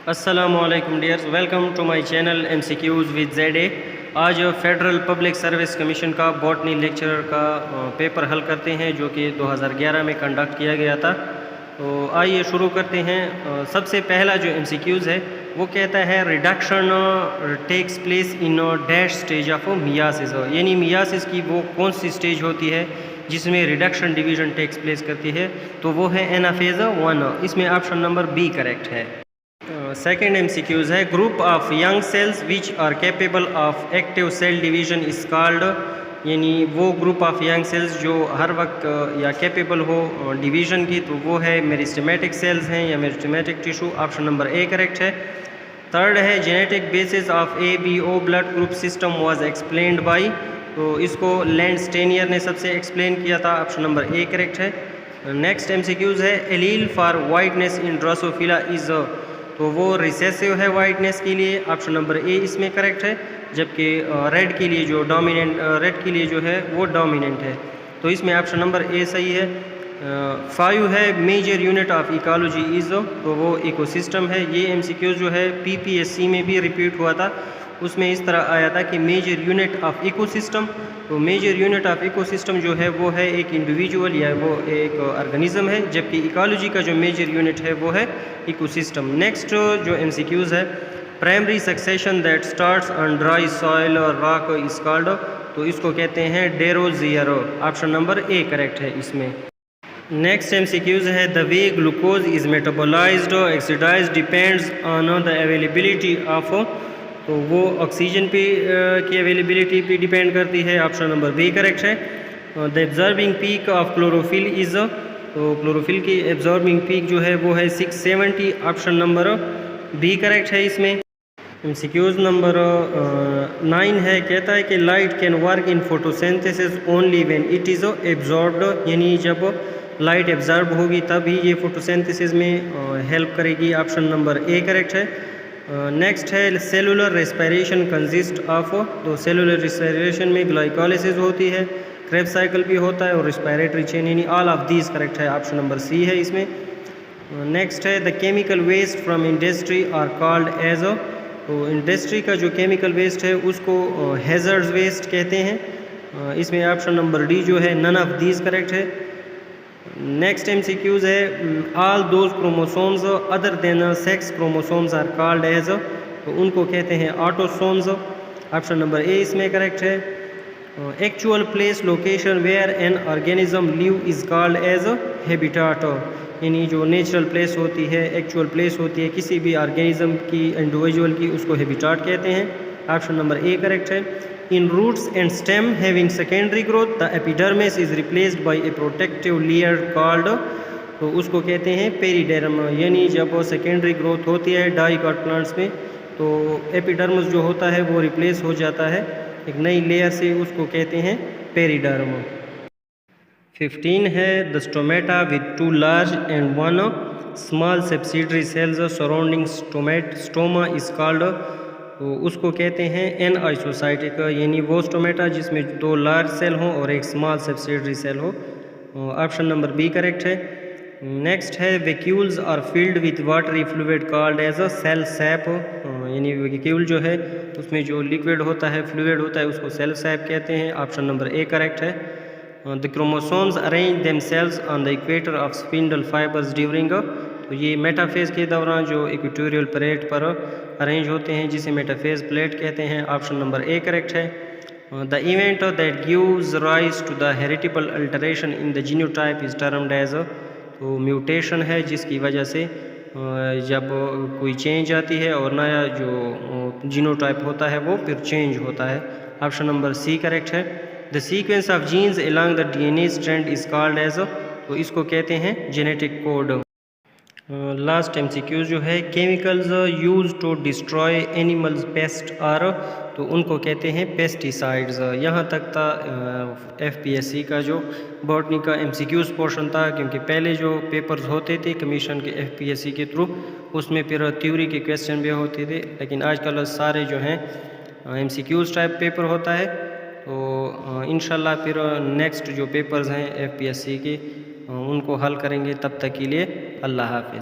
अस्सलामुअलैकुम dears, welcome to my channel MCQs with ZA। आज federal public service commission का botany lecturer का paper हल करते हैं जो कि 2011 में कंडक्ट किया गया था। तो आइए शुरू करते हैं। सबसे पहला जो MCQs है वो कहता है reduction takes place in dash stage of meiosis, यानी मियासिस की वो कौन सी स्टेज होती है जिसमें रिडक्शन डिवीज़न टेक्स प्लेस करती है, तो वो है एनाफेज 1। इसमें ऑप्शन नंबर बी करेक्ट है। सेकेंड MCQs है group of young cells which are capable of active cell division is called, यानी वो ग्रुप ऑफ यंग सेल्स जो हर वक्त या कैपेबल हो डिवीज़न की, तो वो है मेरिस्टेमेटिक सेल्स हैं या meristematic tissue. Option number A correct है। थर्ड है genetic basis of ABO blood group system was explained bye, तो इसको लैंड स्टेनियर ने सबसे एक्सप्लेन किया था। ऑप्शन नंबर ए करेक्ट है। नेक्स्ट MCQs है allele for whiteness in Drosophila is, तो वो रिसेसिव है वाइटनेस के लिए। ऑप्शन नंबर ए इसमें करेक्ट है। जबकि रेड के लिए जो डोमिनेंट रेड के लिए जो है वो डोमिनेंट है, तो इसमें ऑप्शन नंबर ए सही है। 5 है major unit of ecology is, तो वो इकोसिस्टम है। ये MCQ जो है PPSC में भी रिपीट हुआ था, उसमें इस तरह आया था कि मेजर यूनिट ऑफ इकोसिस्टम, तो मेजर यूनिट ऑफ इकोसिस्टम जो है वो है एक इंडिविजुअल या वो एक ऑर्गेनिज्म है, जबकि इकोलॉजी का जो मेजर यूनिट है वो है इकोसिस्टम। नेक्स्ट जो MCQs है primary succession that starts on dry soil और रॉक इज कॉल्ड, तो इसको कहते हैं डेरोजियर। ऑप्शन नंबर ए करेक्ट है इसमें। नेक्स्ट MCQs है the way glucose is metabolised oxidised depends on the availability of, तो वो ऑक्सीजन पे की अवेलेबिलिटी पे डिपेंड करती है। ऑप्शन नंबर बी करेक्ट है। The absorbing peak of chlorophyll is, तो क्लोरोफिल की एब्जॉर्बिंग पीक जो है वो है 670। ऑप्शन नंबर बी करेक्ट है इसमें। MCQs नंबर 9 है, कहता है कि light can work in photosynthesis only when it is absorbed, यानी जब लाइट एब्जॉर्ब होगी तभी ये फोटोसिंथेसिस में हेल्प करेगी। ऑप्शन नंबर ए करेक्ट है। नेक्स्ट है सेलुलर रेस्पिरेशन कंसिस्ट ऑफ, तो सेलुलर रेस्पिरेशन में ग्लाइकोलिसिस होती है, क्रेब्स साइकिल भी होता है और रेस्पिरेटरी चेन, यानी ऑल ऑफ दीज करेक्ट है। ऑप्शन नंबर सी है इसमें। नेक्स्ट है the chemical waste from industry are called as, तो इंडस्ट्री का जो केमिकल वेस्ट है उसको हैजर्ड्स वेस्ट कहते हैं। इसमें ऑप्शन नंबर डी जो है नन ऑफ दीज करेक्ट है। नेक्स्ट MCQs है all those chromosomes other than sex chromosomes are called as, तो उनको कहते हैं ऑटोसोम्स। ऑप्शन नंबर ए इसमें करेक्ट है। Actual place location where an organism live is called as habitat, यानी जो नेचुरल प्लेस होती है, एक्चुअल प्लेस होती है किसी भी ऑर्गेनिज्म की, इंडिविजुअल की, उसको हैबिटाट कहते हैं। ऑप्शन नंबर ए करेक्ट है। In roots and stem having secondary growth, the epidermis is replaced by a protective layer called, तो उसको कहते हैं पेरिडर्म, यानी जब वो सेकेंडरी ग्रोथ होती है डाइकॉट प्लांट्स में, तो एपिडर्मिस जो होता है वो रिप्लेस हो जाता है एक नई लेयर से, उसको कहते हैं पेरिडर्म। 15 है the stomata with 2 large and 1 small subsidiary cells surrounding stoma is called, तो उसको कहते हैं एन आइसोसाइटिक, यानी वो स्टोमेटा जिसमें 2 लार्ज सेल हों और एक स्मॉल सब्सिडरी सेल हो। ऑप्शन नंबर बी करेक्ट है। नेक्स्ट है vacuoles are filled with watery fluid called as a cell sap, यानी वैक्यूल जो है उसमें जो लिक्विड होता है, फ्लूइड होता है, उसको सेल सैप कहते हैं। ऑप्शन नंबर ए करेक्ट है। The chromosomes arrange themselves on the equator of spindle fibres during, तो ये मेटाफेज के दौरान जो इक्वेटोरियल प्लेट पर अरेंज होते हैं जिसे मेटाफेज प्लेट कहते हैं। ऑप्शन नंबर ए करेक्ट है। The event that gives rise to the heritable alteration in the genotype is termed as, तो म्यूटेशन है जिसकी वजह से जब कोई चेंज आती है और नया जो जीनोटाइप होता है वो फिर चेंज होता है। ऑप्शन नंबर सी करेक्ट है। The sequence of genes along the DNA strand is called as, तो इसको कहते हैं जेनेटिक कोड। लास्ट MCQ जो है chemicals use to destroy animals pest are, तो उनको कहते हैं पेस्टिसाइड्स। यहाँ तक था FPSC का जो बॉटनी का MCQs पोर्शन था, क्योंकि पहले जो पेपर्स होते थे कमीशन के FPSC के थ्रू उसमें फिर थ्योरी के क्वेश्चन भी होते थे, लेकिन आजकल सारे जो हैं MCQs टाइप पेपर होता है। तो इंशाल्लाह फिर नेक्स्ट जो पेपर्स हैं FPSC के उनको हल करेंगे। तब तक के लिए अल्लाह हाफ़िज़।